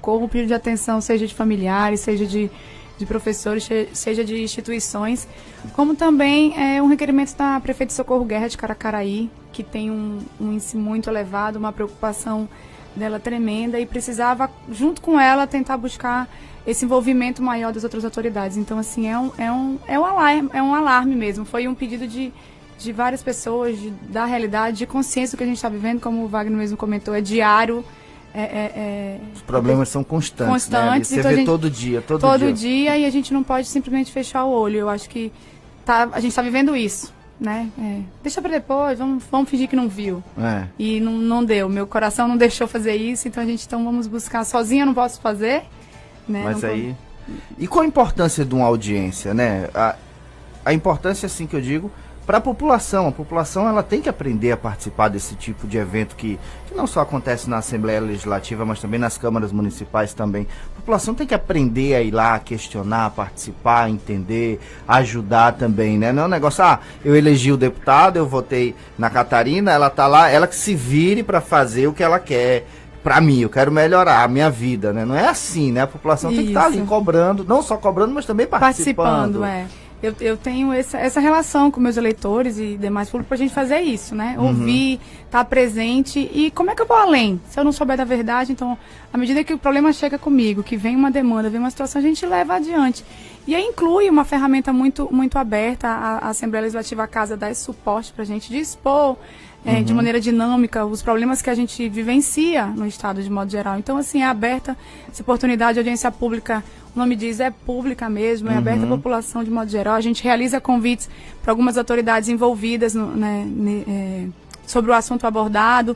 socorro, um pedido de atenção, seja de familiares, seja de professores, seja de instituições, como também um requerimento da Prefeita de Socorro Guerra de Caracaraí, que tem um índice muito elevado, uma preocupação dela tremenda, e precisava, junto com ela, tentar buscar esse envolvimento maior das outras autoridades. Então, assim, é um alarme mesmo. Foi um pedido de várias pessoas, da realidade, de consciência do que a gente está vivendo, como o Wagner mesmo comentou, é diário. Os problemas são constantes, né? Você então vê todo dia. E a gente não pode simplesmente fechar o olho. Eu acho que a gente está vivendo isso, né? Deixa para depois, vamos fingir que não viu. E não deu, meu coração não deixou fazer isso, então vamos buscar. Sozinha eu não posso fazer, né? Mas aí... E qual a importância de uma audiência, né? A importância, assim que eu digo, para a população ela tem que aprender a participar desse tipo de evento que não só acontece na Assembleia Legislativa, mas também nas câmaras municipais também. A população tem que aprender a ir lá, questionar, participar, entender, ajudar também, né? Não é um negócio, eu elegi o deputado, eu votei na Catarina, ela tá lá, ela que se vire para fazer o que ela quer. Para mim, eu quero melhorar a minha vida, né? Não é assim, né? A população tem que estar ali cobrando, não só cobrando, mas também participando. Eu tenho essa relação com meus eleitores e demais públicos pra gente fazer isso, né? Ouvir, estar presente. E como é que eu vou além? Se eu não souber da verdade, então, à medida que o problema chega comigo, que vem uma demanda, vem uma situação, a gente leva adiante. E aí inclui uma ferramenta muito, muito aberta. A Assembleia Legislativa, a Casa, dá esse suporte pra gente de expor de maneira dinâmica os problemas que a gente vivencia no Estado de modo geral. Então, assim, é aberta essa oportunidade de audiência pública. O nome diz, é pública mesmo, é aberta à população de modo geral. A gente realiza convites para algumas autoridades envolvidas sobre o assunto abordado.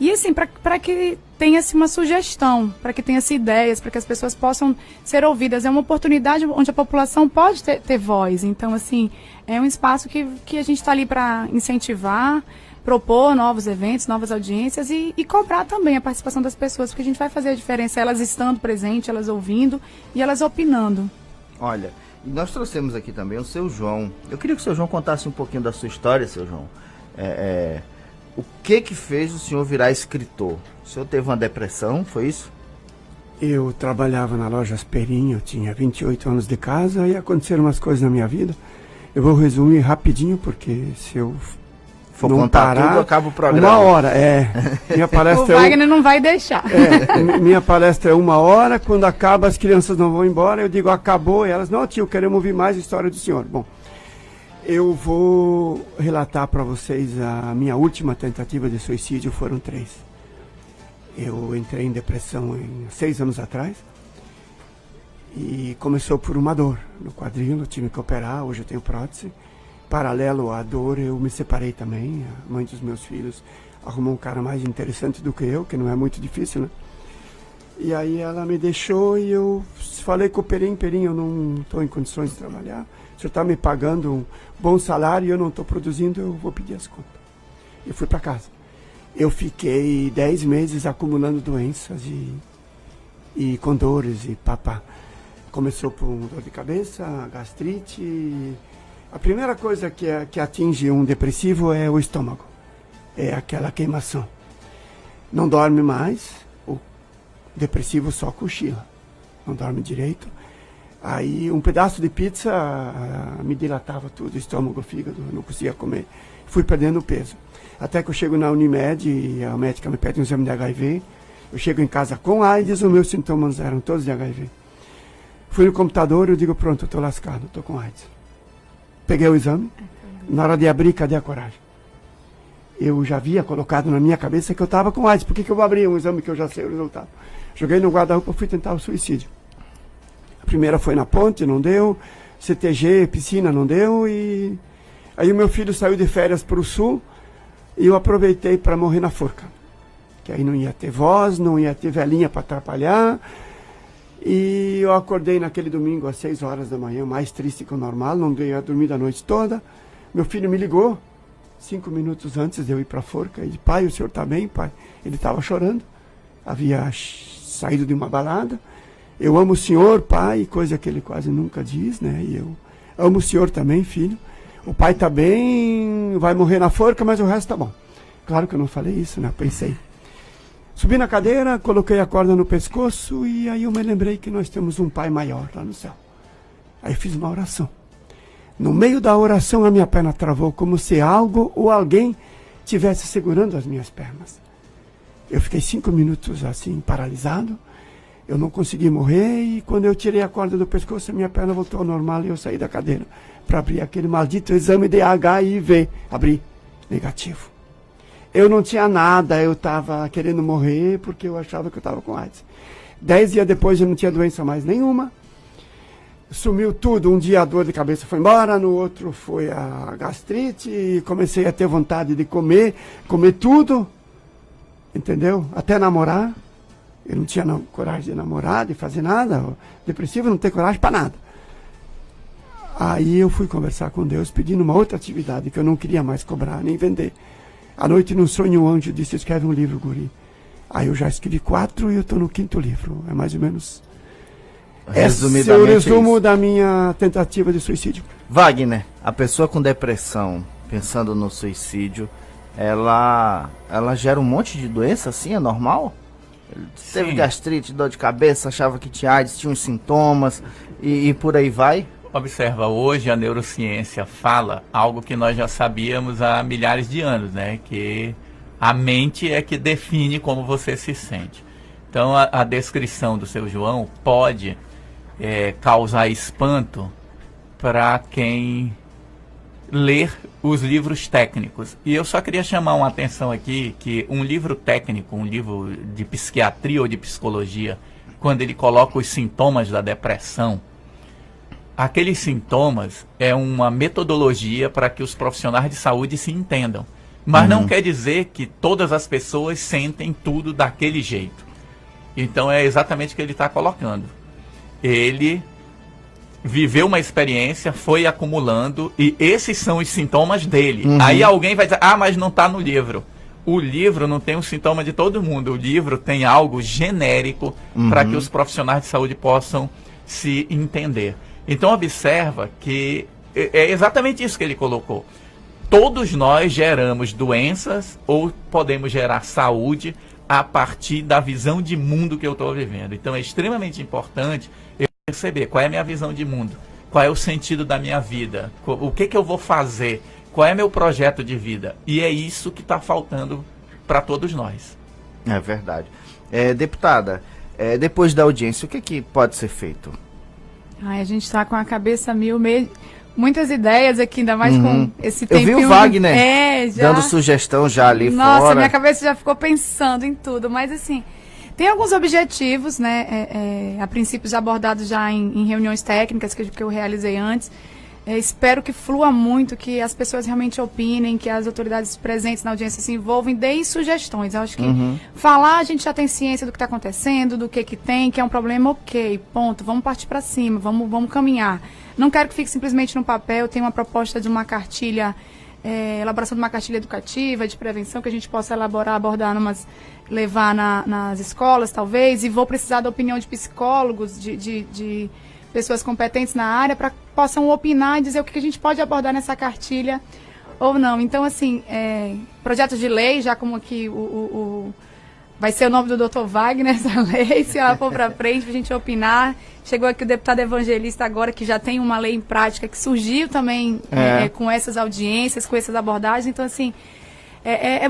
E assim, para que tenha-se uma sugestão, para que tenha-se ideias, para que as pessoas possam ser ouvidas. É uma oportunidade onde a população pode ter voz. Então, assim, é um espaço que a gente está ali para incentivar, propor novos eventos, novas audiências e cobrar também a participação das pessoas, porque a gente vai fazer a diferença, elas estando presentes, elas ouvindo e elas opinando. Olha, e nós trouxemos aqui também o seu João. Eu queria que o seu João contasse um pouquinho da sua história, seu João. O que fez o senhor virar escritor? O senhor teve uma depressão, foi isso? Eu trabalhava na loja Asperinho, eu tinha 28 anos de casa e aconteceram umas coisas na minha vida. Eu vou resumir rapidinho, porque se eu for contar tudo, acaba o programa. 1 hora, minha palestra o Wagner não vai deixar. Minha palestra é 1 hora, quando acaba as crianças não vão embora, eu digo acabou, e elas, não tio, queremos ouvir mais a história do senhor. Bom, eu vou relatar para vocês a minha última tentativa de suicídio, foram 3. Eu entrei em depressão 6 anos atrás, e começou por uma dor no quadril, eu tive que operar, hoje eu tenho prótese. Paralelo à dor, eu me separei também. A mãe dos meus filhos arrumou um cara mais interessante do que eu, que não é muito difícil, né? E aí ela me deixou e eu falei com o Perim, eu não estou em condições de trabalhar. O senhor está me pagando um bom salário e eu não estou produzindo, eu vou pedir as contas. Eu fui para casa. Eu fiquei 10 meses acumulando doenças e com dores e papá. Começou por dor de cabeça, gastrite. A primeira coisa que atinge um depressivo é o estômago, é aquela queimação. Não dorme mais, o depressivo só cochila, não dorme direito. Aí um pedaço de pizza me dilatava tudo, estômago, fígado, não conseguia comer. Fui perdendo peso. Até que eu chego na Unimed e a médica me pede um exame de HIV. Eu chego em casa com AIDS, os meus sintomas eram todos de HIV. Fui no computador e eu digo, pronto, eu estou lascado, estou com AIDS. Peguei o exame, na hora de abrir, cadê a coragem? Eu já havia colocado na minha cabeça que eu estava com AIDS, por que eu vou abrir um exame que eu já sei o resultado? Joguei no guarda-roupa, fui tentar o suicídio. A primeira foi na ponte, não deu, CTG, piscina, não deu, e aí o meu filho saiu de férias para o sul, e eu aproveitei para morrer na forca. Que aí não ia ter voz, não ia ter velhinha para atrapalhar. E eu acordei naquele domingo às 6 horas da manhã, mais triste que o normal, não ia dormir a noite toda. Meu filho me ligou 5 minutos antes de eu ir para a forca. Ele, pai, o senhor está bem, pai? Ele estava chorando, havia saído de uma balada. Eu amo o senhor, pai, coisa que ele quase nunca diz, né? E eu amo o senhor também, filho. O pai está bem, vai morrer na forca, mas o resto está bom. Claro que eu não falei isso, né? Pensei. Subi na cadeira, coloquei a corda no pescoço e aí eu me lembrei que nós temos um Pai maior lá no céu. Aí fiz uma oração. No meio da oração a minha perna travou, como se algo ou alguém estivesse segurando as minhas pernas. Eu fiquei 5 minutos assim, paralisado. Eu não consegui morrer e quando eu tirei a corda do pescoço, a minha perna voltou ao normal e eu saí da cadeira para abrir aquele maldito exame de HIV. Abri, negativo. Eu não tinha nada, eu estava querendo morrer porque eu achava que eu estava com AIDS. 10 dias depois eu não tinha doença mais nenhuma. Sumiu tudo, um dia a dor de cabeça foi embora, no outro foi a gastrite e comecei a ter vontade de comer tudo, entendeu? Até namorar. Eu não tinha coragem de namorar, de fazer nada. Depressivo, não tem coragem para nada. Aí eu fui conversar com Deus, pedindo uma outra atividade que eu não queria mais cobrar, nem vender. À noite, num sonho, um anjo disse, escreve um livro, guri. Aí eu já escrevi 4 e eu estou no 5º livro. É mais ou menos... Esse é o resumo da minha tentativa de suicídio. Wagner, a pessoa com depressão, pensando no suicídio, ela gera um monte de doença, assim, é normal? Teve gastrite, dor de cabeça, achava que tinha AIDS, tinha uns sintomas e por aí vai? Observa, hoje a neurociência fala algo que nós já sabíamos há milhares de anos, né? Que a mente é que define como você se sente. Então a descrição do seu João pode causar espanto para quem ler os livros técnicos. E eu só queria chamar uma atenção aqui que um livro técnico, um livro de psiquiatria ou de psicologia, quando ele coloca os sintomas da depressão, aqueles sintomas é uma metodologia para que os profissionais de saúde se entendam. Mas não quer dizer que todas as pessoas sentem tudo daquele jeito. Então é exatamente o que ele está colocando. Ele viveu uma experiência, foi acumulando, e esses são os sintomas dele. Aí alguém vai dizer, mas não está no livro. O livro não tem um sintoma de todo mundo. O livro tem algo genérico para que os profissionais de saúde possam se entender. Então observa que é exatamente isso que ele colocou. Todos nós geramos doenças ou podemos gerar saúde a partir da visão de mundo que eu estou vivendo. Então é extremamente importante eu perceber qual é a minha visão de mundo, qual é o sentido da minha vida, o que eu vou fazer, qual é meu projeto de vida. E é isso que está faltando para todos nós. É verdade. Deputada, depois da audiência, o que pode ser feito? A gente está com a cabeça muitas ideias aqui, ainda mais com esse tempinho. Eu vi o Wagner dando sugestão já ali fora. Nossa, minha cabeça já ficou pensando em tudo, mas assim, tem alguns objetivos, né, a princípio já abordados já em reuniões técnicas que eu realizei antes. Espero que flua muito, que as pessoas realmente opinem, que as autoridades presentes na audiência se envolvam, deem sugestões. Eu acho que falar, a gente já tem ciência do que está acontecendo, do que tem, que é um problema, ok, ponto, vamos partir para cima, vamos caminhar. Não quero que fique simplesmente no papel, tem uma proposta de uma cartilha, elaboração de uma cartilha educativa, de prevenção, que a gente possa elaborar, abordar, levar nas escolas, talvez, e vou precisar da opinião de psicólogos, de pessoas competentes na área, para que possam opinar e dizer o que a gente pode abordar nessa cartilha ou não. Então, assim, projetos de lei, já como aqui vai ser o nome do Dr. Wagner, essa lei, se ela for para frente, para a gente opinar. Chegou aqui o deputado evangelista agora, que já tem uma lei em prática, que surgiu também com essas audiências, com essas abordagens. Então, assim,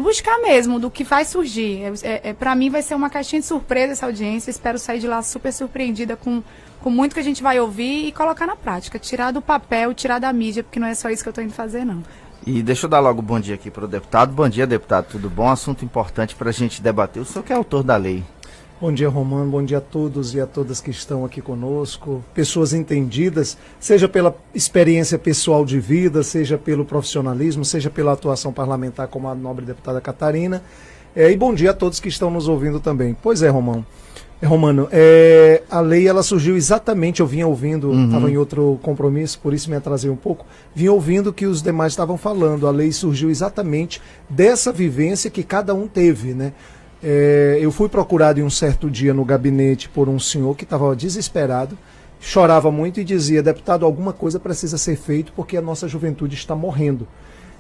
buscar mesmo do que vai surgir. Para mim vai ser uma caixinha de surpresa essa audiência. Espero sair de lá super surpreendida com muito que a gente vai ouvir e colocar na prática. Tirar do papel, tirar da mídia, porque não é só isso que eu estou indo fazer, não. E deixa eu dar logo bom dia aqui para o deputado. Bom dia, deputado, tudo bom? Assunto importante para a gente debater. O senhor que é autor da lei. Bom dia, Romano. Bom dia a todos e a todas que estão aqui conosco. Pessoas entendidas, seja pela experiência pessoal de vida, seja pelo profissionalismo, seja pela atuação parlamentar como a nobre deputada Catarina. E bom dia a todos que estão nos ouvindo também. Pois é, Romano, a lei ela surgiu exatamente, eu vinha ouvindo, estava em outro compromisso, por isso me atrasei um pouco, vinha ouvindo o que os demais estavam falando. A lei surgiu exatamente dessa vivência que cada um teve, né? Eu fui procurado em um certo dia no gabinete por um senhor que estava desesperado, chorava muito e dizia: deputado, alguma coisa precisa ser feita porque a nossa juventude está morrendo.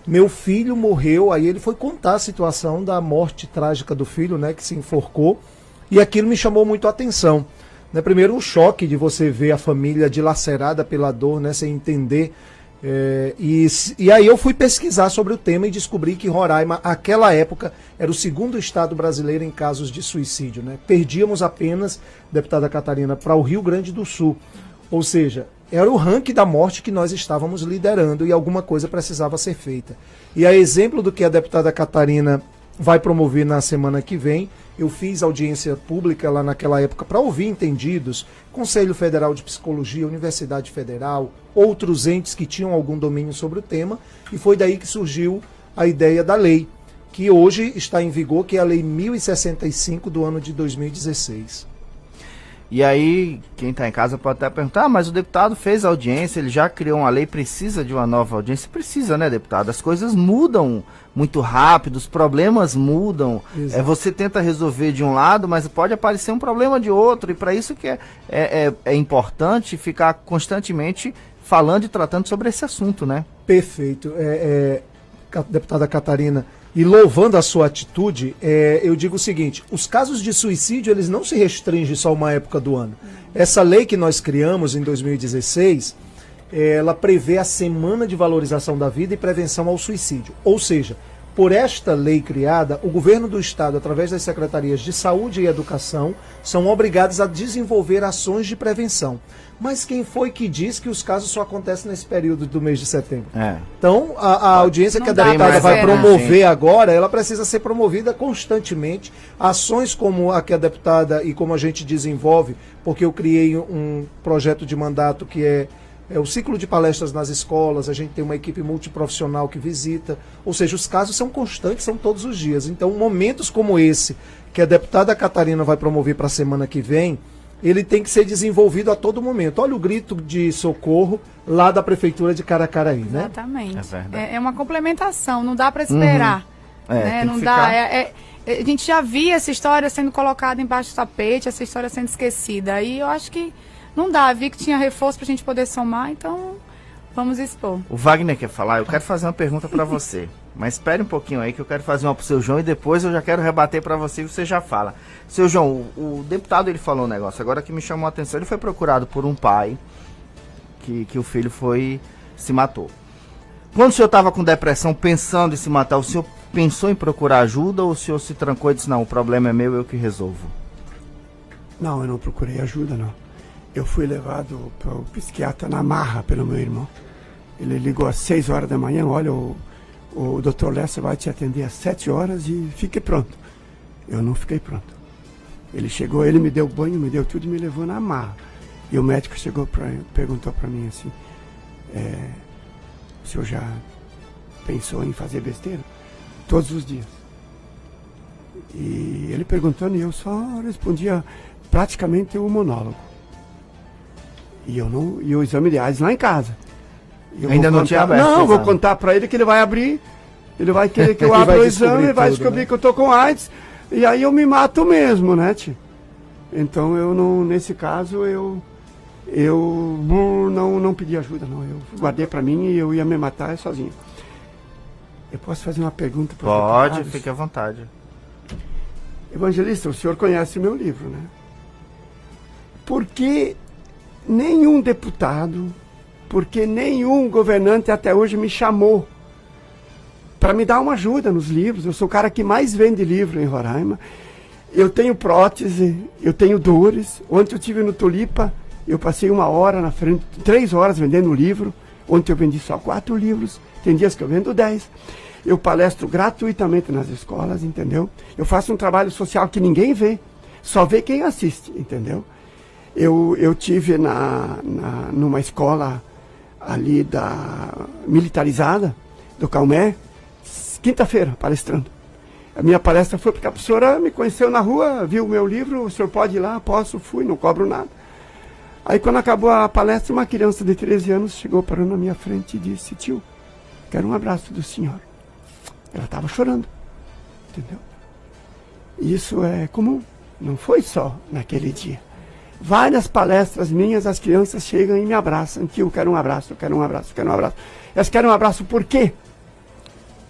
meu filho morreu, aí ele foi contar a situação da morte trágica do filho, né, que se enforcou, e aquilo me chamou muito a atenção. Né, primeiro, um choque de você ver a família dilacerada pela dor, né, sem entender. E aí eu fui pesquisar sobre o tema e descobri que Roraima, naquela época, era o segundo estado brasileiro em casos de suicídio. Né? Perdíamos apenas, deputada Catarina, para o Rio Grande do Sul. Ou seja, era o ranking da morte que nós estávamos liderando e alguma coisa precisava ser feita. E a exemplo do que a deputada Catarina vai promover na semana que vem, eu fiz audiência pública lá naquela época para ouvir entendidos, Conselho Federal de Psicologia, Universidade Federal, outros entes que tinham algum domínio sobre o tema, e foi daí que surgiu a ideia da lei, que hoje está em vigor, que é a Lei 1065 do ano de 2016. E aí, quem está em casa pode até perguntar, mas o deputado fez audiência, ele já criou uma lei, precisa de uma nova audiência? Precisa, né, deputado? As coisas mudam muito rápido, os problemas mudam. Você tenta resolver de um lado, mas pode aparecer um problema de outro, e para isso que é importante ficar constantemente falando e tratando sobre esse assunto, né? Perfeito. Deputada Catarina, e louvando a sua atitude, eu digo o seguinte, os casos de suicídio, eles não se restringem só a uma época do ano. Essa lei que nós criamos em 2016, ela prevê a Semana de Valorização da Vida e Prevenção ao Suicídio. Ou seja, por esta lei criada, o governo do estado, através das secretarias de Saúde e Educação, são obrigados a desenvolver ações de prevenção. Mas quem foi que diz que os casos só acontecem nesse período do mês de setembro? Então, a audiência que a deputada vai promover agora, ela precisa ser promovida constantemente. Ações como a que a deputada e como a gente desenvolve, porque eu criei um projeto de mandato que é o ciclo de palestras nas escolas, a gente tem uma equipe multiprofissional que visita, ou seja, os casos são constantes, são todos os dias. Então, momentos como esse, que a deputada Catarina vai promover para a semana que vem, ele tem que ser desenvolvido a todo momento. Olha o grito de socorro lá da Prefeitura de Caracaraí, né? Exatamente. É uma complementação, não dá para esperar. Né? Não dá. A gente já via essa história sendo colocada embaixo do tapete, essa história sendo esquecida. Aí eu acho que não dá, vi que tinha reforço pra gente poder somar, então vamos expor. O Wagner quer falar, eu quero fazer uma pergunta para você, mas espere um pouquinho aí que eu quero fazer uma pro seu João e depois eu já quero rebater para você e você já fala. Seu João, o deputado ele falou um negócio agora que me chamou a atenção, ele foi procurado por um pai que o filho se matou. Quando o senhor estava com depressão pensando em se matar, o senhor pensou em procurar ajuda ou o senhor se trancou e disse, não, o problema é meu, eu que resolvo? Não, eu não procurei ajuda, não. Eu fui levado para o psiquiatra na marra pelo meu irmão. Ele ligou às 6 horas da manhã, olha, o Dr. Lessa vai te atender às 7 horas e fique pronto. Eu não fiquei pronto. Ele chegou, ele me deu banho, me deu tudo e me levou na marra. E o médico perguntou para mim assim, o senhor já pensou em fazer besteira? Todos os dias. E ele perguntando e eu só respondia praticamente o monólogo. E o exame de AIDS lá em casa. Ainda não tinha aberto? Não, vou contar para ele que ele vai abrir, ele vai querer que eu abra o exame, ele vai descobrir, né, que eu tô com AIDS, e aí eu me mato mesmo, né, tio? Então eu não, nesse caso, eu não pedi ajuda, não. Eu guardei para mim e eu ia me matar sozinho. Eu posso fazer uma pergunta para você? Pode, fique à vontade. Evangelista, o senhor conhece o meu livro, né? Por que nenhum deputado, porque nenhum governante até hoje me chamou para me dar uma ajuda nos livros? Eu sou o cara que mais vende livro em Roraima. Eu tenho prótese, eu tenho dores. Ontem eu estive no Tulipa, eu passei 1 hora na frente, 3 horas vendendo um livro. Ontem eu vendi só 4 livros, tem dias que eu vendo 10. Eu palestro gratuitamente nas escolas, entendeu? Eu faço um trabalho social que ninguém vê, só vê quem assiste, entendeu? Eu tive numa escola ali militarizada, do Calmé, quinta-feira, palestrando. A minha palestra foi porque a professora me conheceu na rua, viu o meu livro, o senhor pode ir lá? Posso, fui, não cobro nada. Aí quando acabou a palestra, uma criança de 13 anos chegou parando na minha frente e disse, tio, quero um abraço do senhor. Ela estava chorando, entendeu? Isso é comum, não foi só naquele dia. Várias palestras minhas, as crianças chegam e me abraçam. Tio, quero um abraço, quero um abraço, quero um abraço. Elas querem um abraço por quê?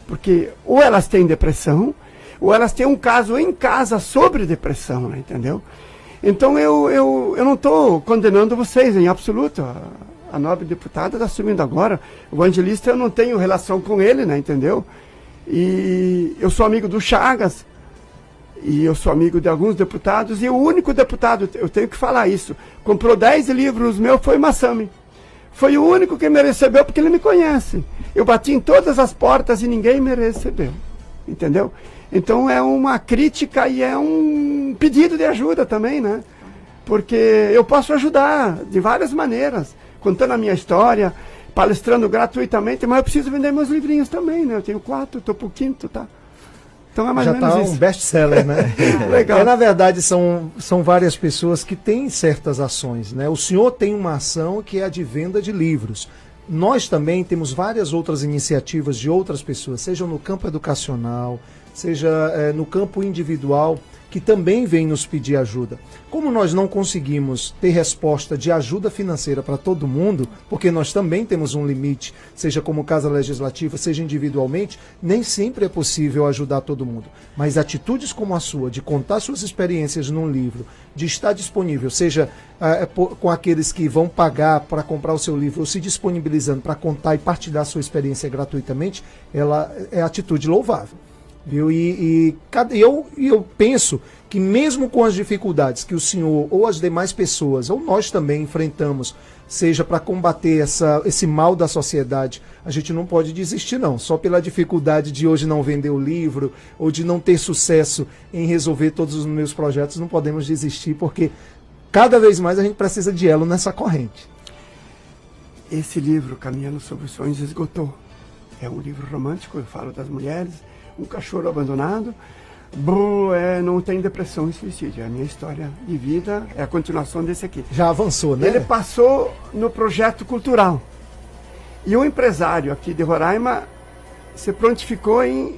Porque ou elas têm depressão, ou elas têm um caso em casa sobre depressão, né, entendeu? Então eu não estou condenando vocês em absoluto. A nobre deputada está assumindo agora. O evangelista, eu não tenho relação com ele, né, entendeu? E eu sou amigo do Chagas, e eu sou amigo de alguns deputados, e o único deputado, eu tenho que falar isso, comprou 10 livros meus foi Massami. Foi o único que me recebeu porque ele me conhece. Eu bati em todas as portas e ninguém me recebeu. Entendeu? Então é uma crítica e é um pedido de ajuda também, né? Porque eu posso ajudar de várias maneiras, contando a minha história, palestrando gratuitamente, mas eu preciso vender meus livrinhos também, né? Eu tenho 4, estou pro 5º, tá? Então é mais ou menos Já está isso. um best-seller, né? Legal. Na verdade, são várias pessoas que têm certas ações, né? O senhor tem uma ação que é a de venda de livros. Nós também temos várias outras iniciativas de outras pessoas, seja no campo educacional, seja no campo individual, que também vêm nos pedir ajuda. Como nós não conseguimos ter resposta de ajuda financeira para todo mundo, porque nós também temos um limite, seja como Casa Legislativa, seja individualmente, nem sempre é possível ajudar todo mundo. Mas atitudes como a sua, de contar suas experiências num livro, de estar disponível, seja com aqueles que vão pagar para comprar o seu livro, ou se disponibilizando para contar e partilhar sua experiência gratuitamente, ela é atitude louvável. Viu? Eu penso que mesmo com as dificuldades que o senhor ou as demais pessoas, ou nós também enfrentamos, seja para combater esse mal da sociedade, a gente não pode desistir não, só pela dificuldade de hoje não vender o livro, ou de não ter sucesso em resolver todos os meus projetos, não podemos desistir, porque cada vez mais a gente precisa de elo nessa corrente. Esse livro, Caminhando sobre os Sonhos, esgotou. É um livro romântico, eu falo das mulheres, um cachorro abandonado, não tem depressão e suicídio. É a minha história de vida, é a continuação desse aqui. Já avançou, né? Ele passou no projeto cultural. E o empresário aqui de Roraima se prontificou em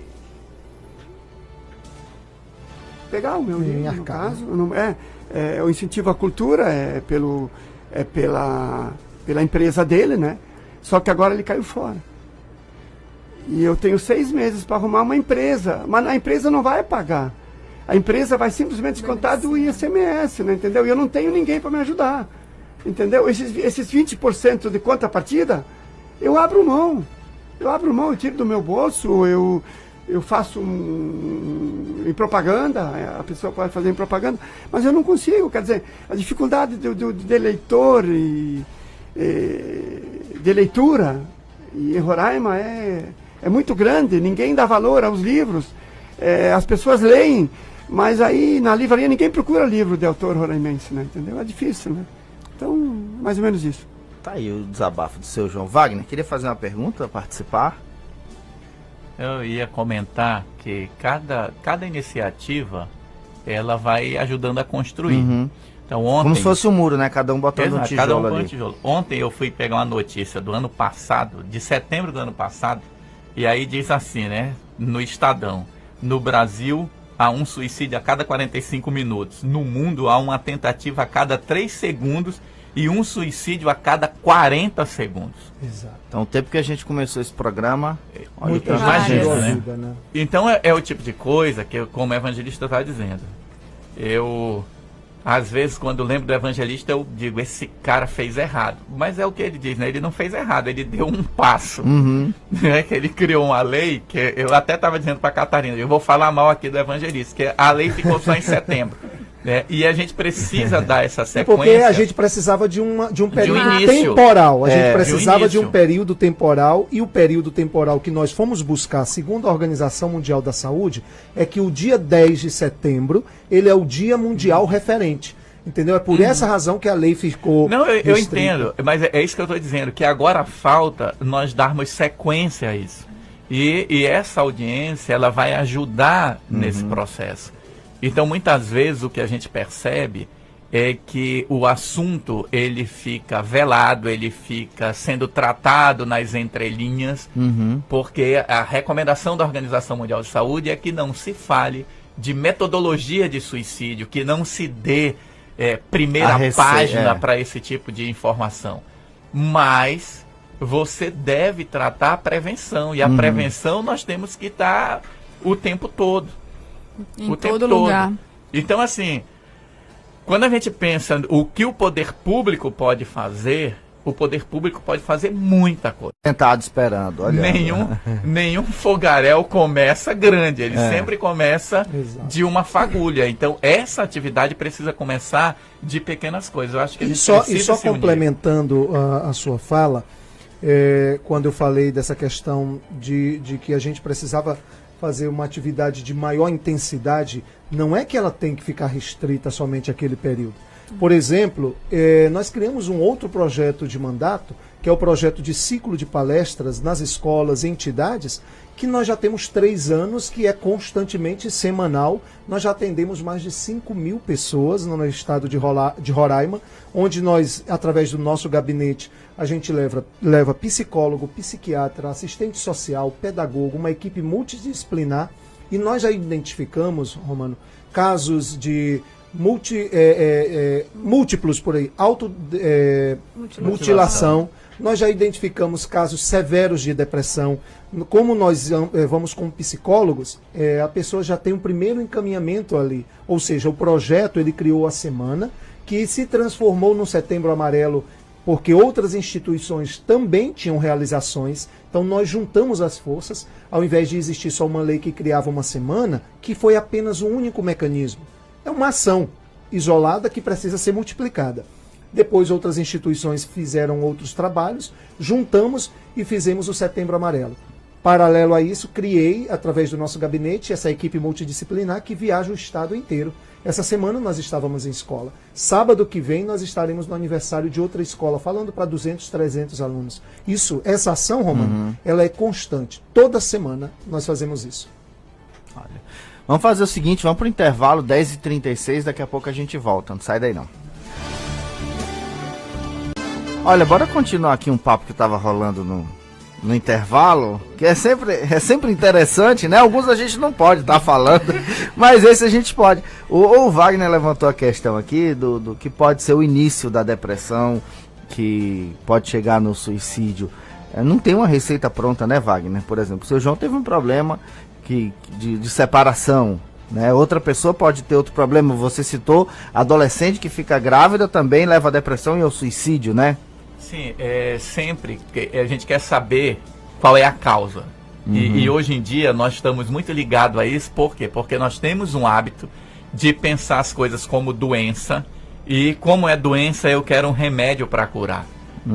pegar o meu livro, no caso. O incentivo à cultura pela empresa dele, né? Só que agora ele caiu fora. E eu tenho 6 meses para arrumar uma empresa, mas a empresa não vai pagar. A empresa vai simplesmente descontar do ICMS, né, entendeu? E eu não tenho ninguém para me ajudar, entendeu? Esses 20% de contrapartida, eu abro mão. Eu tiro do meu bolso, eu faço em propaganda, a pessoa pode fazer em propaganda, mas eu não consigo, quer dizer, a dificuldade de leitor e de leitura em Roraima é muito grande, ninguém dá valor aos livros, as pessoas leem, mas aí na livraria ninguém procura livro de autor roraimense, né? Entendeu? É difícil, né? Então, mais ou menos isso. Tá aí o desabafo do seu João Wagner. Queria fazer uma pergunta, participar? Eu ia comentar que cada iniciativa, ela vai ajudando a construir. Uhum. Então, ontem, como se fosse um muro, né? Cada um botando um tijolo cada um ali. um tijolo. Ontem eu fui pegar uma notícia do ano passado, de setembro do ano passado, e aí diz assim, né? No Estadão, no Brasil há um suicídio a cada 45 minutos. No mundo há uma tentativa a cada 3 segundos e um suicídio a cada 40 segundos. Exato. Então, o tempo que a gente começou esse programa, olha, Muita imagina, gente né? vida, né? Então é o tipo de coisa que, como o evangelista está dizendo, às vezes, quando lembro do evangelista, eu digo, esse cara fez errado. Mas é o que ele diz, né? Ele não fez errado, ele deu um passo. Uhum. Né? Que ele criou uma lei, que eu até estava dizendo para a Catarina, eu vou falar mal aqui do evangelista, que a lei ficou só em setembro. Né? E a gente precisa dar essa sequência. Porque a gente precisava de um período início. temporal. A gente precisava de um início. período temporal, e o período temporal que nós fomos buscar, segundo a Organização Mundial da Saúde, é que o dia 10 de setembro, ele é o Dia Mundial Referente. Entendeu? É por essa razão que a lei ficou Não, eu restrita. entendo, mas é isso que eu estou dizendo, que agora falta nós darmos sequência a isso. E essa audiência, ela vai ajudar nesse processo. Então, muitas vezes, o que a gente percebe é que o assunto, ele fica velado, ele fica sendo tratado nas entrelinhas, porque a recomendação da Organização Mundial de Saúde é que não se fale de metodologia de suicídio, que não se dê primeira página para esse tipo de informação. Mas você deve tratar a prevenção. E a prevenção nós temos que estar o tempo todo. Em todo lugar. Então, assim, quando a gente pensa o que o poder público pode fazer, o poder público pode fazer muita coisa. Sentado esperando, olha. Nenhum fogaréu começa grande, ele sempre começa Exato. de uma fagulha. Então, essa atividade precisa começar de pequenas coisas. Eu acho que a gente E só precisa se unir. complementando a sua fala, quando eu falei dessa questão de que a gente precisava fazer uma atividade de maior intensidade, não é que ela tem que ficar restrita somente àquele período. Por exemplo, nós criamos um outro projeto de mandato, que é o projeto de ciclo de palestras nas escolas e entidades, que nós já temos 3 anos, que é constantemente semanal. Nós já atendemos mais de 5.000 pessoas no estado de Roraima, onde nós, através do nosso gabinete, a gente leva psicólogo, psiquiatra, assistente social, pedagogo, uma equipe multidisciplinar, e nós já identificamos, Romano, casos de múltiplos por aí, mutilação. Nós já identificamos casos severos de depressão. Como nós vamos com psicólogos, a pessoa já tem um primeiro encaminhamento ali. Ou seja, o projeto ele criou a semana, que se transformou no Setembro Amarelo, porque outras instituições também tinham realizações. Então nós juntamos as forças, ao invés de existir só uma lei que criava uma semana, que foi apenas um único mecanismo. É uma ação isolada que precisa ser multiplicada. Depois outras instituições fizeram outros trabalhos, juntamos e fizemos o Setembro Amarelo. Paralelo a isso, criei, através do nosso gabinete, essa equipe multidisciplinar que viaja o estado inteiro. Essa semana nós estávamos em escola. Sábado que vem nós estaremos no aniversário de outra escola, falando para 200, 300 alunos. Essa ação, Romano, ela é constante. Toda semana nós fazemos isso. Olha, vamos fazer o seguinte, vamos para o intervalo, 10h36, daqui a pouco a gente volta, não sai daí não. Olha, bora continuar aqui um papo que estava rolando no intervalo, que é sempre interessante, né? Alguns a gente não pode estar falando, mas esse a gente pode. O Wagner levantou a questão aqui do que pode ser o início da depressão, que pode chegar no suicídio. Não tem uma receita pronta, né, Wagner? Por exemplo, o seu João teve um problema de separação, né? Outra pessoa pode ter outro problema. Você citou adolescente que fica grávida também leva a depressão e ao suicídio, né? Sim, sempre a gente quer saber qual é a causa. E hoje em dia nós estamos muito ligados a isso. Por quê? Porque nós temos um hábito de pensar as coisas como doença. E como é doença, eu quero um remédio para curar.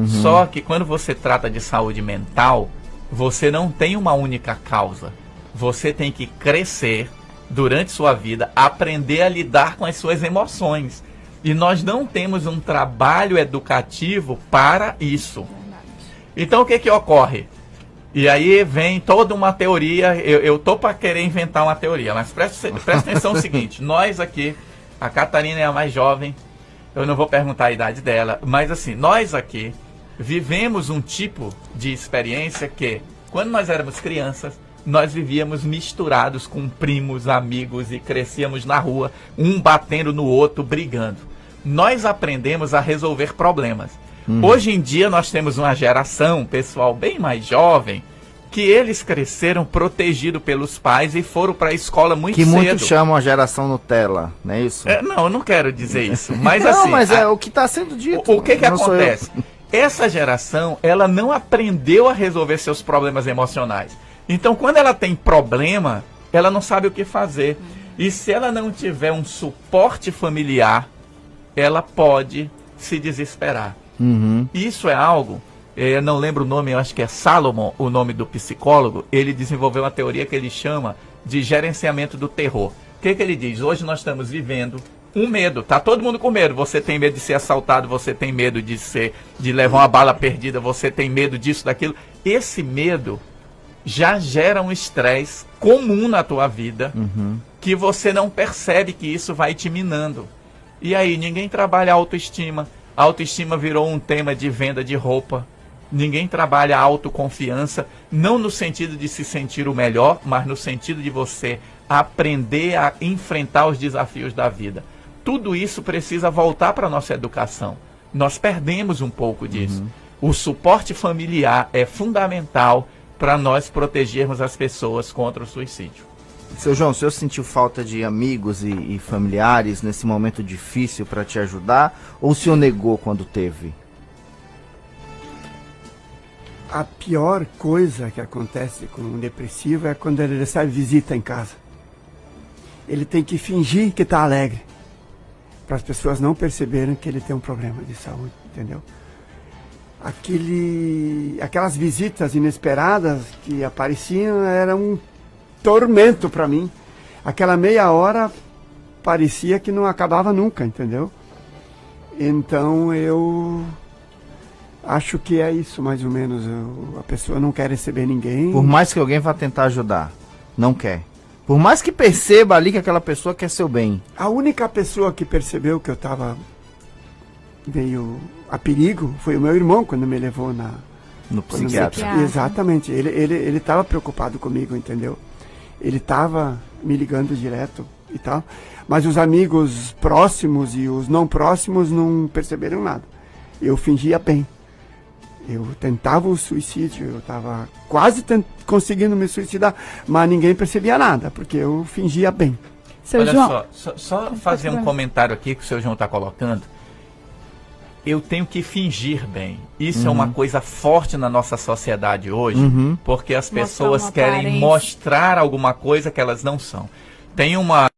Só que quando você trata de saúde mental, você não tem uma única causa. Você tem que crescer durante sua vida, aprender a lidar com as suas emoções. E nós não temos um trabalho educativo para isso. Então o que ocorre? E aí vem toda uma teoria, eu tô para querer inventar uma teoria, mas presta atenção no seguinte, nós aqui, a Catarina é a mais jovem, eu não vou perguntar a idade dela, mas assim, nós aqui vivemos um tipo de experiência que, quando nós éramos crianças, nós vivíamos misturados com primos, amigos e crescíamos na rua, um batendo no outro, brigando. Nós aprendemos a resolver problemas. Hoje em dia nós temos uma geração, pessoal bem mais jovem, que eles cresceram protegidos pelos pais e foram para a escola muito cedo. Que muitos chamam a geração Nutella, não é isso? Não, eu não quero dizer isso, mas não, assim... mas é o que está sendo dito. O que acontece? Essa geração, ela não aprendeu a resolver seus problemas emocionais. Então, quando ela tem problema, ela não sabe o que fazer. E se ela não tiver um suporte familiar, ela pode se desesperar. Isso é algo, eu não lembro o nome, eu acho que é Salomon, o nome do psicólogo. Ele desenvolveu uma teoria que ele chama de gerenciamento do terror. O que ele diz? Hoje nós estamos vivendo um medo, tá todo mundo com medo. Você tem medo de ser assaltado, você tem medo de levar uma bala perdida, você tem medo disso, daquilo. Esse medo já gera um estresse comum na tua vida, que você não percebe que isso vai te minando. E aí, ninguém trabalha a autoestima. A autoestima virou um tema de venda de roupa. Ninguém trabalha a autoconfiança, não no sentido de se sentir o melhor, mas no sentido de você aprender a enfrentar os desafios da vida. Tudo isso precisa voltar para a nossa educação. Nós perdemos um pouco disso. O suporte familiar é fundamental para nós protegermos as pessoas contra o suicídio. Seu João, o senhor sentiu falta de amigos e familiares nesse momento difícil para te ajudar? Ou o senhor negou quando teve? A pior coisa que acontece com um depressivo é quando ele recebe visita em casa. Ele tem que fingir que está alegre, para as pessoas não perceberem que ele tem um problema de saúde, entendeu? Aquelas visitas inesperadas que apareciam eram um tormento para mim. Aquela meia hora parecia que não acabava nunca, entendeu? Então eu acho que é isso, mais ou menos. A pessoa não quer receber ninguém. Por mais que alguém vá tentar ajudar, não quer. Por mais que perceba ali que aquela pessoa quer seu bem. A única pessoa que percebeu que eu estava meio a perigo foi o meu irmão, quando me levou no psiquiatra. Exatamente. Ele estava preocupado comigo, entendeu? Ele estava me ligando direto e tal. Mas os amigos próximos e os não próximos não perceberam nada. Eu fingia bem. Eu tentava o suicídio, eu estava quase conseguindo me suicidar, mas ninguém percebia nada, porque eu fingia bem. Seu Olha João, só fazer um comentário aqui que o seu João está colocando. Eu tenho que fingir bem. Isso é uma coisa forte na nossa sociedade hoje, porque as pessoas querem aparência. mostrar alguma coisa que elas não são. Tem uma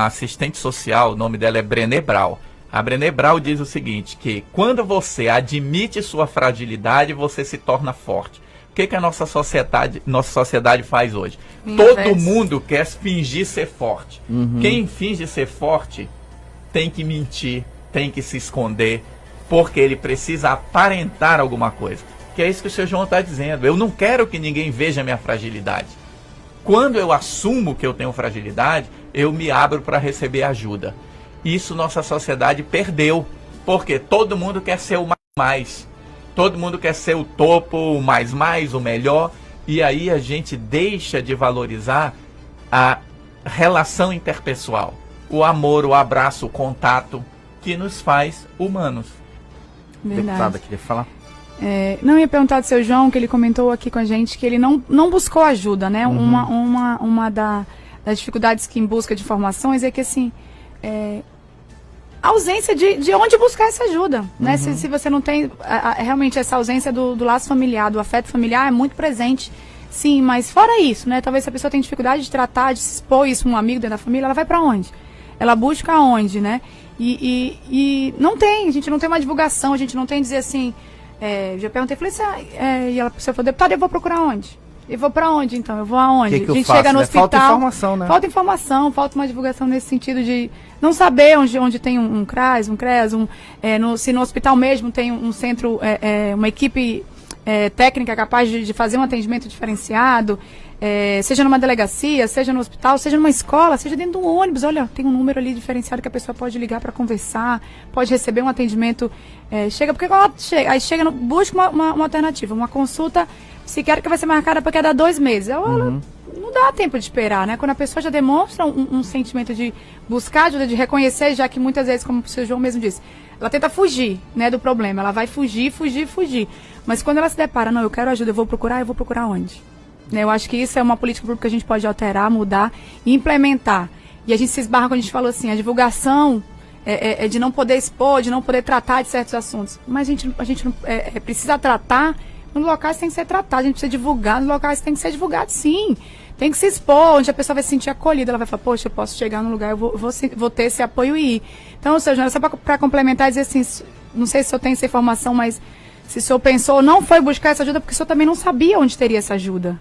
assistente social, o nome dela é Brené Brown. A Brené Brown diz o seguinte, que quando você admite sua fragilidade, você se torna forte. O que a nossa sociedade faz hoje? Todo mundo quer fingir ser forte. Quem finge ser forte tem que mentir, tem que se esconder, porque ele precisa aparentar alguma coisa. Que é isso que o seu João está dizendo. Eu não quero que ninguém veja a minha fragilidade. Quando eu assumo que eu tenho fragilidade, eu me abro para receber ajuda. Isso nossa sociedade perdeu, porque todo mundo quer ser o mais. Todo mundo quer ser o topo, o mais, o melhor. E aí a gente deixa de valorizar a relação interpessoal. O amor, o abraço, o contato, que nos faz humanos. Deputada, queria falar? Não, ia perguntar do seu João, que ele comentou aqui com a gente, que ele não buscou ajuda, né? Uma das dificuldades que em busca de informações é que, assim, a ausência de onde buscar essa ajuda, né? Se você não tem, realmente, essa ausência do laço familiar, do afeto familiar é muito presente, sim, mas fora isso, né? Talvez se a pessoa tem dificuldade de tratar, de se expor isso um amigo dentro da família, ela vai pra onde? Ela busca aonde, né? E não tem, a gente não tem uma divulgação, a gente não tem dizer assim, já perguntei, falei assim, e ela, se eu for deputada, eu vou procurar onde? Eu vou pra onde, então? Eu vou aonde? Que a gente faço, chega no né? hospital... Falta informação, né? Falta informação, falta uma divulgação nesse sentido de não saber onde tem um CRAS, um CREAS, se no hospital mesmo tem um centro, uma equipe técnica capaz de fazer um atendimento diferenciado, seja numa delegacia, seja no hospital, seja numa escola, seja dentro de um ônibus. Olha, tem um número ali diferenciado que a pessoa pode ligar para conversar, pode receber um atendimento. Porque ela chega, busca uma alternativa, uma consulta psiquiátrica vai ser marcada para cada 2 meses. Ela não dá tempo de esperar, né? Quando a pessoa já demonstra um sentimento de buscar ajuda, de reconhecer, já que muitas vezes, como o seu João mesmo disse, ela tenta fugir, né, do problema. Ela vai fugir. Mas quando ela se depara, não, eu quero ajuda, eu vou procurar onde? Eu acho que isso é uma política pública que a gente pode alterar, mudar e implementar. E a gente se esbarra quando a gente falou assim, a divulgação é de não poder expor, de não poder tratar de certos assuntos. Mas a gente não precisa tratar nos locais que tem que ser tratado, a gente precisa divulgar nos locais que tem que ser divulgado, sim. Tem que se expor, onde a pessoa vai se sentir acolhida, ela vai falar, poxa, eu posso chegar num lugar, eu vou ter esse apoio e ir. Então, seu João, só para complementar, dizer assim, não sei se o senhor tem essa informação, mas se o senhor pensou, não foi buscar essa ajuda, porque o senhor também não sabia onde teria essa ajuda.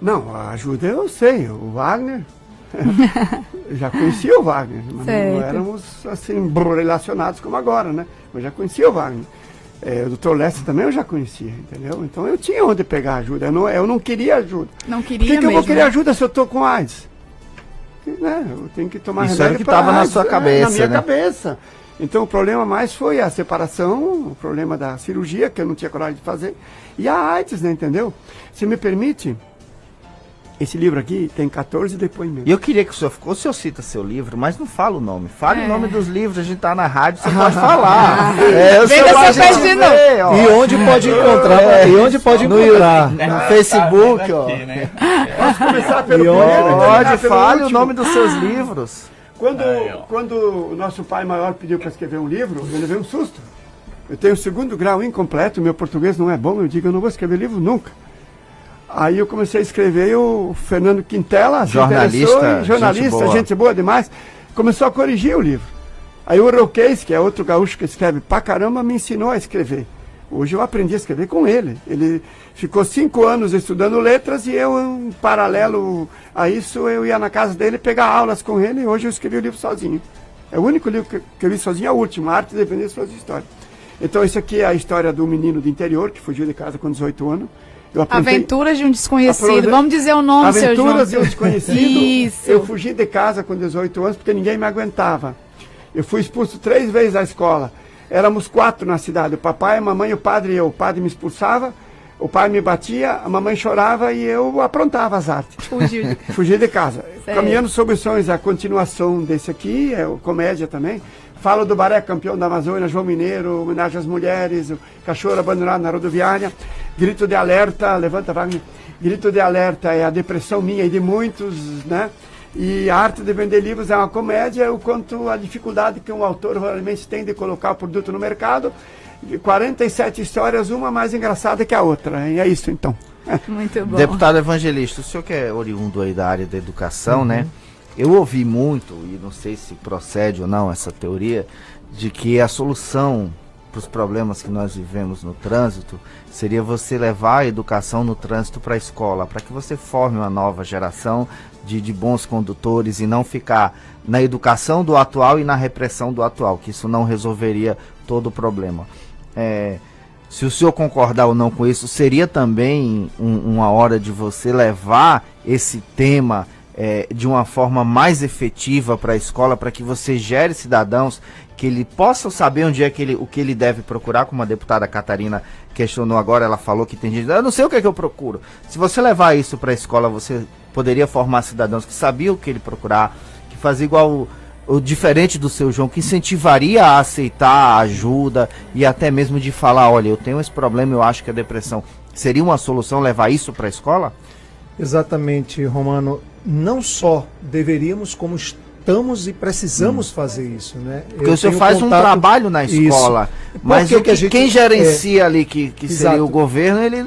Não, a ajuda eu sei, o Wagner, eu já conhecia o Wagner, mas não éramos assim, relacionados como agora, né? Eu já conhecia o Wagner. O Dr. Lester também eu já conhecia, entendeu? Então eu tinha onde pegar ajuda, eu não queria ajuda. Não queria Por que eu vou querer né? ajuda se eu estou com AIDS? Né? Eu tenho que tomar Isso era o remédio que estava na AIDS, sua cabeça, na minha né? cabeça. Então o problema mais foi a separação, o problema da cirurgia, que eu não tinha coragem de fazer, e a AIDS, né, entendeu? Se me permite, Esse livro aqui tem 14 depoimentos. E eu queria que o senhor cita seu livro, mas não fala o nome. Fale o nome dos livros, a gente tá na rádio, você pode falar. E onde pode encontrar? E onde pode encontrar? No Facebook, ó. Aqui, né? Posso começar pelo E onde? primeiro? Pode, Pelo fale o último. nome dos seus livros. Quando o nosso pai maior pediu para escrever um livro, eu levei um susto. Eu tenho 2º grau incompleto, meu português não é bom, eu digo, eu não vou escrever livro nunca. Aí eu comecei a escrever, o Fernando Quintela, jornalista, gente boa demais, começou a corrigir o livro. Aí o Roquez, que é outro gaúcho que escreve pra caramba, me ensinou a escrever. Hoje eu aprendi a escrever com ele. Ele ficou 5 anos estudando letras e eu, em paralelo a isso, eu ia na casa dele pegar aulas com ele e hoje eu escrevi o livro sozinho. É o único livro que eu li sozinho, é o último, A Arte de Defender Suas Histórias. Então esse aqui é a história do menino do interior que fugiu de casa com 18 anos. Aventuras de um Desconhecido. Vamos dizer o nome, seu João. Aventuras de um Desconhecido. Isso. Eu fugi de casa com 18 anos porque ninguém me aguentava. Eu fui expulso 3 vezes da escola. Éramos 4 na cidade, o papai, a mamãe, o padre e eu. O padre me expulsava, o pai me batia, a mamãe chorava e eu aprontava as artes. Fugi de casa. Sério? Caminhando sobre os sonhos, a continuação desse aqui, é comédia também. Falo do Baré, campeão da Amazônia, João Mineiro, homenagem às mulheres, o cachorro abandonado na rodoviária, grito de alerta, levanta Wagner, grito de alerta é a depressão minha e de muitos, né? E a arte de vender livros é uma comédia, o quanto a dificuldade que um autor realmente tem de colocar o produto no mercado, 47 histórias, uma mais engraçada que a outra, e é isso então. Muito bom. Deputado Evangelista, o senhor que é oriundo aí da área da educação, né? Eu ouvi muito, e não sei se procede ou não essa teoria, de que a solução para os problemas que nós vivemos no trânsito seria você levar a educação no trânsito para a escola, para que você forme uma nova geração de bons condutores e não ficar na educação do atual e na repressão do atual, que isso não resolveria todo o problema. Se o senhor concordar ou não com isso, seria também uma hora de você levar esse tema de uma forma mais efetiva para a escola, para que você gere cidadãos que ele possam saber onde é o que ele deve procurar, como a deputada Catarina questionou agora, ela falou que tem gente, eu não sei o que é que eu procuro. Se você levar isso para a escola, você poderia formar cidadãos que sabiam o que ele procurar, que fazia igual o diferente do seu João, que incentivaria a aceitar a ajuda e até mesmo de falar, olha, eu tenho esse problema, eu acho que é depressão. Seria uma solução levar isso para a escola? Exatamente, Romano. Não só deveríamos, como estamos e precisamos fazer isso, né? Porque o senhor faz um trabalho na escola, mas quem gerencia ali, que seria o governo, ele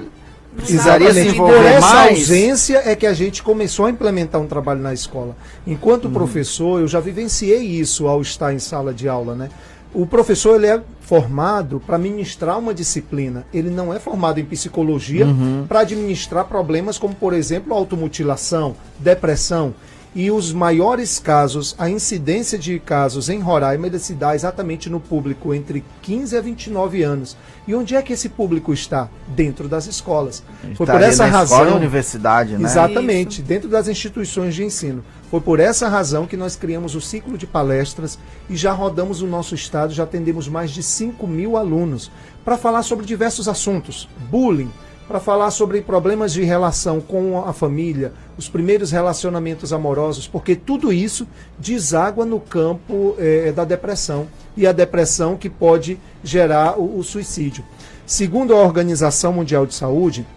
precisaria se envolver por essa mais. ausência é que a gente começou a implementar um trabalho na escola. Enquanto professor, eu já vivenciei isso ao estar em sala de aula, né? O professor, ele é formado para ministrar uma disciplina. Ele não é formado em psicologia para administrar problemas como, por exemplo, automutilação, depressão. E os maiores casos, a incidência de casos em Roraima se dá exatamente no público entre 15 a 29 anos. E onde é que esse público está? Dentro das escolas. Foi por essa razão. Escola e universidade, né? Exatamente, dentro das instituições de ensino. Foi por essa razão que nós criamos o ciclo de palestras e já rodamos o nosso estado, já atendemos mais de 5.000 alunos para falar sobre diversos assuntos, bullying, para falar sobre problemas de relação com a família, os primeiros relacionamentos amorosos, porque tudo isso deságua no campo da depressão, e a depressão que pode gerar o suicídio. Segundo a Organização Mundial de Saúde,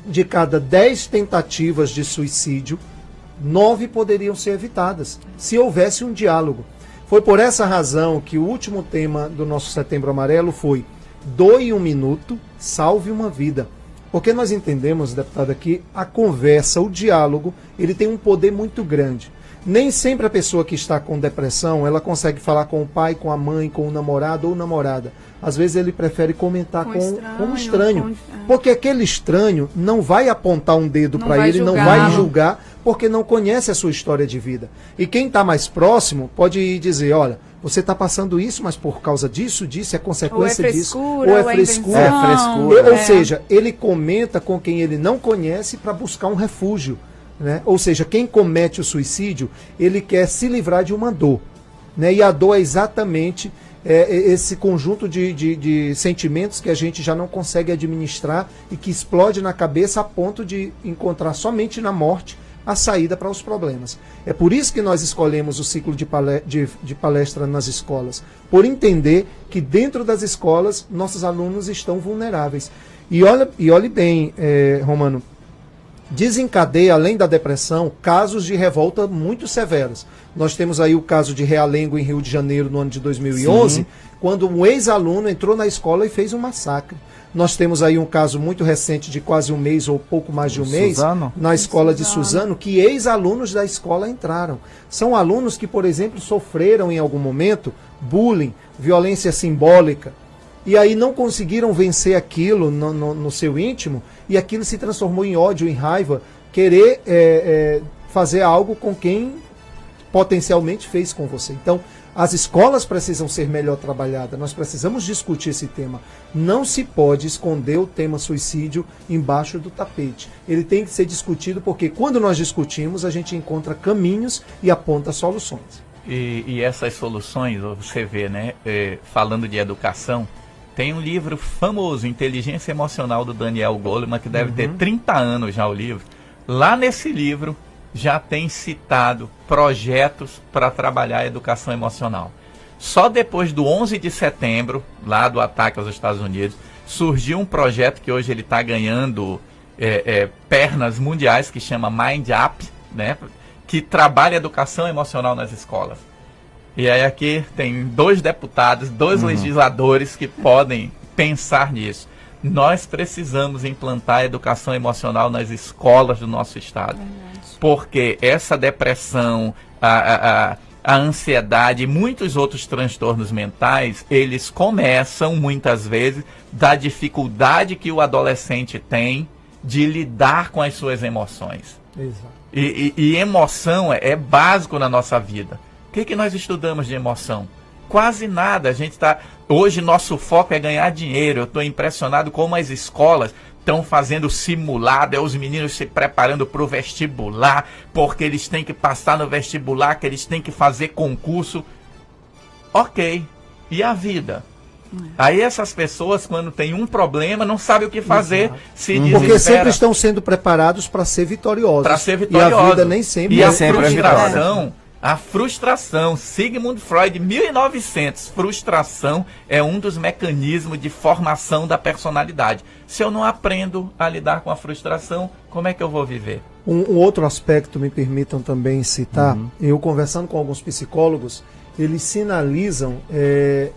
de cada 10 tentativas de suicídio, 9 poderiam ser evitadas, se houvesse um diálogo. Foi por essa razão que o último tema do nosso Setembro Amarelo foi "Doe um minuto, salve uma vida". Porque nós entendemos, deputada, que a conversa, o diálogo, ele tem um poder muito grande. Nem sempre a pessoa que está com depressão, ela consegue falar com o pai, com a mãe, com o namorado ou namorada. Às vezes ele prefere comentar com um estranho. Porque aquele estranho não vai apontar um dedo para ele, não vai julgar, porque não conhece a sua história de vida. E quem está mais próximo pode dizer, olha, você está passando isso, mas por causa disso, é consequência disso. Ou é frescura. Ou seja, ele comenta com quem ele não conhece para buscar um refúgio. Né? Ou seja, quem comete o suicídio, ele quer se livrar de uma dor. Né? E a dor é exatamente esse conjunto de sentimentos que a gente já não consegue administrar e que explode na cabeça a ponto de encontrar somente na morte a saída para os problemas. É por isso que nós escolhemos o ciclo de palestra nas escolas, por entender que dentro das escolas nossos alunos estão vulneráveis. E olhe bem, Romano, desencadeia, além da depressão, casos de revolta muito severos. Nós temos aí o caso de Realengo em Rio de Janeiro no ano de 2011, sim, quando um ex-aluno entrou na escola e fez um massacre. Nós temos aí um caso muito recente de quase um mês ou pouco mais de um mês, na escola de Suzano, que ex-alunos da escola entraram. São alunos que, por exemplo, sofreram em algum momento bullying, violência simbólica, e aí não conseguiram vencer aquilo no seu íntimo, e aquilo se transformou em ódio, em raiva, querer fazer algo com quem potencialmente fez com você. Então, as escolas precisam ser melhor trabalhadas, nós precisamos discutir esse tema. Não se pode esconder o tema suicídio embaixo do tapete. Ele tem que ser discutido porque quando nós discutimos, a gente encontra caminhos e aponta soluções. E essas soluções, você vê, né, falando de educação, tem um livro famoso, Inteligência Emocional, do Daniel Goleman, que deve ter 30 anos já o livro. Lá nesse livro já tem citado projetos para trabalhar a educação emocional. Só depois do 11 de setembro, lá do ataque aos Estados Unidos, surgiu um projeto que hoje ele está ganhando pernas mundiais, que chama Mind Up, né, que trabalha a educação emocional nas escolas. E aí aqui tem 2 deputados, 2 legisladores que podem pensar nisso. Nós precisamos implantar a educação emocional nas escolas do nosso estado. Porque essa depressão, a ansiedade e muitos outros transtornos mentais, eles começam muitas vezes da dificuldade que o adolescente tem de lidar com as suas emoções. Exato. E emoção é básico na nossa vida. O que nós estudamos de emoção? Quase nada. A gente hoje nosso foco é ganhar dinheiro. Eu estou impressionado como as escolas estão fazendo simulado, os meninos se preparando para o vestibular, porque eles têm que passar no vestibular, que eles têm que fazer concurso. Ok. E a vida? Aí essas pessoas, quando tem um problema, não sabem o que fazer, se desespera. Porque sempre estão sendo preparados para ser vitoriosos. Para ser vitoriosos. E a vida nem sempre e a frustração. A frustração, Sigmund Freud, 1900, frustração é um dos mecanismos de formação da personalidade. Se eu não aprendo a lidar com a frustração, como é que eu vou viver? Um outro aspecto, me permitam também citar, eu conversando com alguns psicólogos, eles sinalizam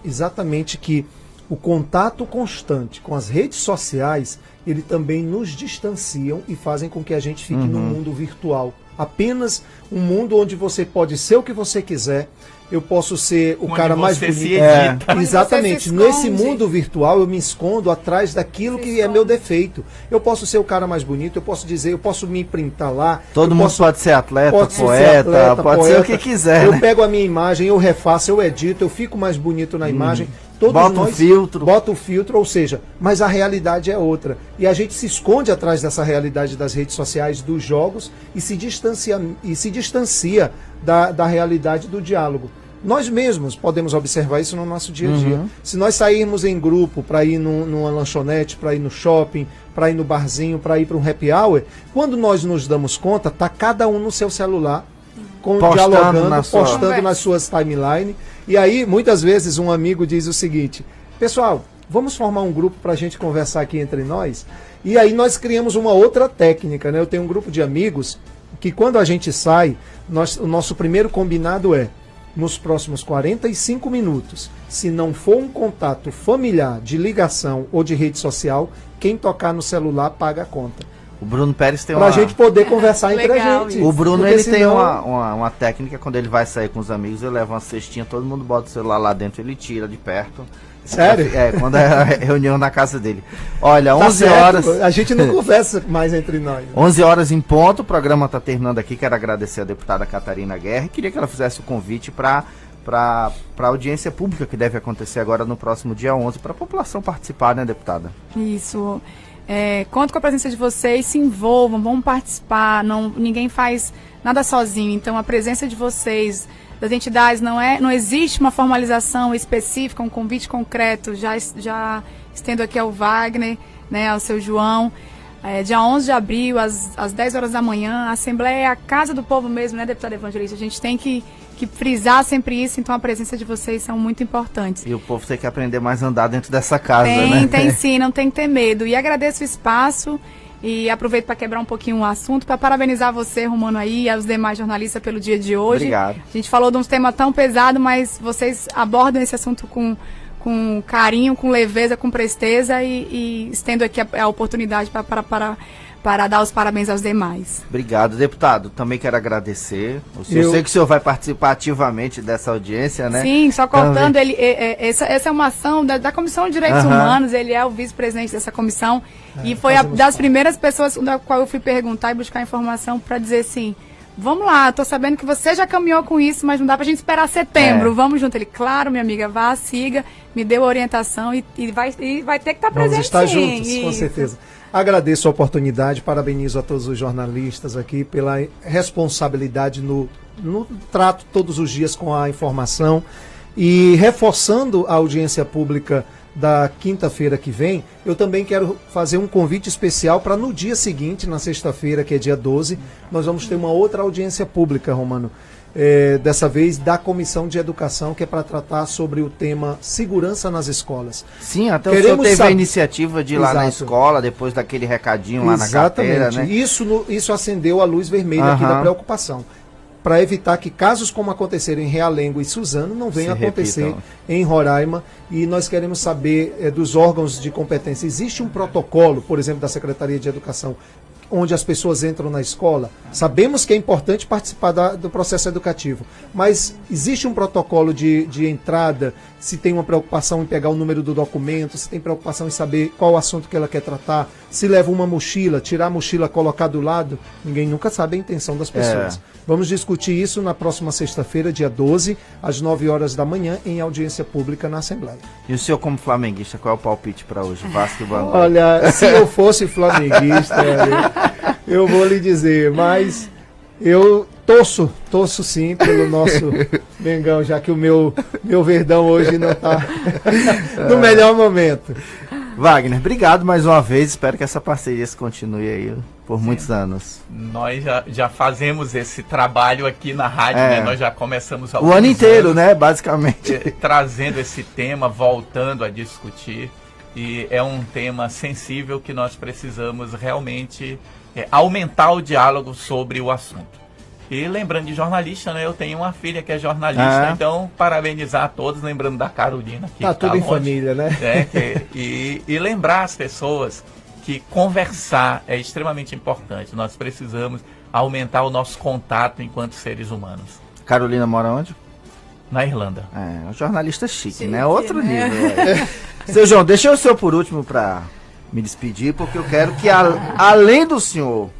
exatamente que o contato constante com as redes sociais, ele também nos distanciam e fazem com que a gente fique no mundo virtual. Apenas um mundo onde você pode ser o que você quiser. Eu posso ser o cara mais bonito. Exatamente. Nesse mundo virtual eu me escondo atrás daquilo que é meu defeito. Eu posso ser o cara mais bonito, eu posso dizer, eu posso me printar lá. Todo mundo pode ser atleta, poeta, pode ser o que quiser. Eu pego a minha imagem, eu refaço, eu edito, eu fico mais bonito na imagem. Bota um filtro. Bota o filtro, ou seja, mas a realidade é outra. E a gente se esconde atrás dessa realidade das redes sociais, dos jogos, e se distancia da realidade do diálogo. Nós mesmos podemos observar isso no nosso dia a dia. Se nós sairmos em grupo para ir numa lanchonete, para ir no shopping, para ir no barzinho, para ir para um happy hour, quando nós nos damos conta, tá cada um no seu celular, dialogando, postando nas suas timelines. E aí, muitas vezes, um amigo diz o seguinte: pessoal, vamos formar um grupo para a gente conversar aqui entre nós? E aí nós criamos uma outra técnica, né? Eu tenho um grupo de amigos que quando a gente sai, o nosso primeiro combinado é, nos próximos 45 minutos, se não for um contato familiar, de ligação ou de rede social, quem tocar no celular paga a conta. O Bruno Pérez tem pra gente poder conversar entre a gente. O Bruno, ele tem uma técnica, quando ele vai sair com os amigos, ele leva uma cestinha, todo mundo bota o celular lá dentro, ele tira de perto. Sério? Quando é a reunião na casa dele. Olha, tá 11 certo. horas... A gente não conversa mais entre nós. 11 horas em ponto, o programa está terminando aqui. Quero agradecer a deputada Catarina Guerra e queria que ela fizesse o convite para a audiência pública que deve acontecer agora no próximo dia 11, para a população participar, né, deputada? Isso. Conto com a presença de vocês, se envolvam, vamos participar, ninguém faz nada sozinho, então a presença de vocês, das entidades, não existe uma formalização específica, um convite concreto. Já estendo aqui ao Wagner, né, ao seu João. Dia 11 de abril, às 10 horas da manhã, a Assembleia é a casa do povo mesmo, né, deputada Evangelista? A gente tem que frisar sempre isso, então a presença de vocês são muito importantes. E o povo tem que aprender mais a andar dentro dessa casa, né? Tem sim, não tem que ter medo. E agradeço o espaço e aproveito para quebrar um pouquinho o assunto, para parabenizar você, Romano, aí, e aos demais jornalistas pelo dia de hoje. Obrigado. A gente falou de um tema tão pesado, mas vocês abordam esse assunto com carinho, com leveza, com presteza e estendo aqui a oportunidade para dar os parabéns aos demais. Obrigado, deputado. Também quero agradecer. Eu sei que o senhor vai participar ativamente dessa audiência, né? Sim, só cortando, essa é uma ação da Comissão de Direitos Humanos, ele é o vice-presidente dessa comissão e foi das primeiras pessoas da qual eu fui perguntar e buscar informação para dizer assim, vamos lá, tô sabendo que você já caminhou com isso, mas não dá pra gente esperar setembro, vamos junto. Ele, claro, minha amiga, vá, siga, me deu a orientação e vai ter que estar presente. Vamos estar sim, juntos, com certeza. Agradeço a oportunidade, parabenizo a todos os jornalistas aqui pela responsabilidade no trato todos os dias com a informação e reforçando a audiência pública da quinta-feira que vem, eu também quero fazer um convite especial para no dia seguinte, na sexta-feira, que é dia 12, nós vamos ter uma outra audiência pública, Romano, dessa vez da Comissão de Educação, que é para tratar sobre o tema segurança nas escolas. Sim, até o senhor teve a iniciativa de ir lá na escola, depois daquele recadinho lá na carteira, né? Isso acendeu a luz vermelha aqui da preocupação, para evitar que casos como aconteceram em Realengo e Suzano não venham a acontecer em Roraima. E nós queremos saber dos órgãos de competência. Existe um protocolo, por exemplo, da Secretaria de Educação, onde as pessoas entram na escola? Sabemos que é importante participar do processo educativo, mas existe um protocolo de entrada? Se tem uma preocupação em pegar o número do documento, se tem preocupação em saber qual o assunto que ela quer tratar, se leva uma mochila, tirar a mochila, colocar do lado, ninguém nunca sabe a intenção das pessoas. Vamos discutir isso na próxima sexta-feira, dia 12, às 9 horas da manhã, em audiência pública na Assembleia. E o senhor, como flamenguista, qual é o palpite para hoje? Vasco e Bangu? Olha, se eu fosse flamenguista, eu vou lhe dizer, mas eu torço sim pelo nosso Mengão, já que o meu Verdão hoje não está no melhor momento. Wagner, obrigado mais uma vez, espero que essa parceria se continue aí por muitos anos. Nós já fazemos esse trabalho aqui na rádio, né? Nós já começamos o ano inteiro, né, basicamente. Trazendo esse tema, voltando a discutir, e é um tema sensível que nós precisamos realmente aumentar o diálogo sobre o assunto. E lembrando de jornalista, né? Eu tenho uma filha que é jornalista, então parabenizar a todos, lembrando da Carolina. Que tá tudo em família, né? E lembrar as pessoas que conversar é extremamente importante. Nós precisamos aumentar o nosso contato enquanto seres humanos. Carolina mora onde? Na Irlanda. Um jornalista chique, né? Outro nível. Seu João, deixa o senhor por último para me despedir, porque eu quero que, além do senhor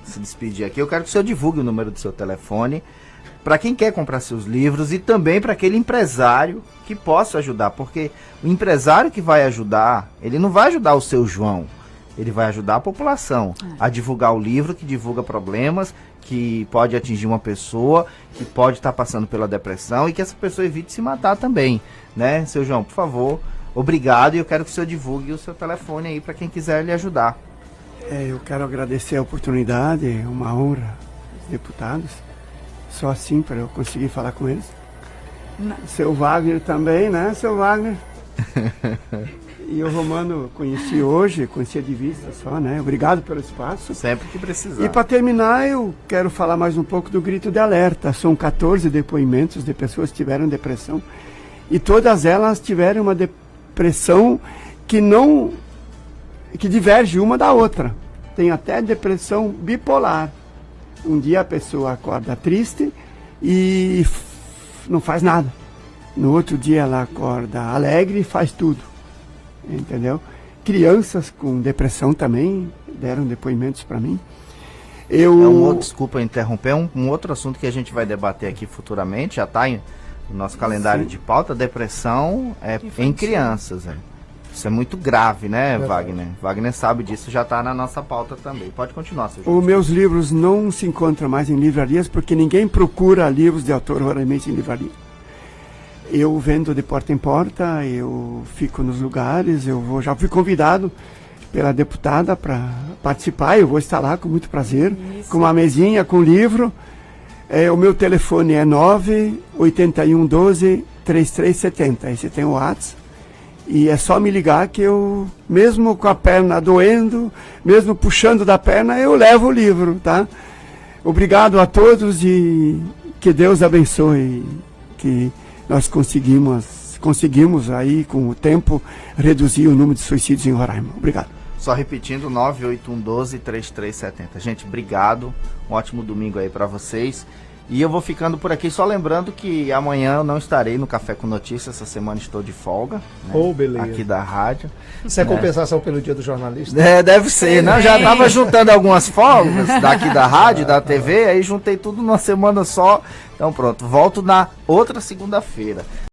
se despedir aqui, eu quero que o senhor divulgue o número do seu telefone para quem quer comprar seus livros e também para aquele empresário que possa ajudar, porque o empresário que vai ajudar, ele não vai ajudar o seu João, ele vai ajudar a população a divulgar o livro que divulga problemas, que pode atingir uma pessoa, que pode estar passando pela depressão e que essa pessoa evite se matar também, né? Seu João, por favor, obrigado, e eu quero que o senhor divulgue o seu telefone aí para quem quiser lhe ajudar. Eu quero agradecer a oportunidade, é uma honra, os deputados, só assim para eu conseguir falar com eles. Seu Wagner também, né, seu Wagner? E o Romano conheci hoje, conhecia de vista só, né? Obrigado pelo espaço. Sempre que precisar. E para terminar, eu quero falar mais um pouco do grito de alerta. São 14 depoimentos de pessoas que tiveram depressão e todas elas tiveram uma depressão que diverge uma da outra. Tem até depressão bipolar. Um dia a pessoa acorda triste e não faz nada. No outro dia ela acorda alegre e faz tudo. Entendeu? Crianças com depressão também deram depoimentos para mim. Desculpa interromper, um outro assunto que a gente vai debater aqui futuramente, já está no nosso calendário de pauta, depressão em crianças. Isso é muito grave, né, Verdade. Wagner? Wagner sabe disso, já está na nossa pauta também. Pode continuar, seu Os João. meus livros não se encontram mais em livrarias porque ninguém procura livros de autor raramente em livraria. Eu vendo de porta em porta, eu fico nos lugares, já fui convidado pela deputada para participar, eu vou estar lá com muito prazer, Isso. com uma mesinha, com livro. O meu telefone é 98112-3370, esse tem o WhatsApp. E é só me ligar que eu, mesmo com a perna doendo, mesmo puxando da perna, eu levo o livro, tá? Obrigado a todos e que Deus abençoe, que nós conseguimos aí, com o tempo, reduzir o número de suicídios em Roraima. Obrigado. Só repetindo, 98112-3370. Gente, obrigado. Um ótimo domingo aí para vocês. E eu vou ficando por aqui, só lembrando que amanhã eu não estarei no Café com Notícias, essa semana estou de folga, né, Beleza. aqui da rádio. Isso é compensação pelo dia do jornalista? Deve ser, né? Já estava juntando algumas folgas daqui da rádio, da TV, aí juntei tudo numa semana só. Então pronto, volto na outra segunda-feira.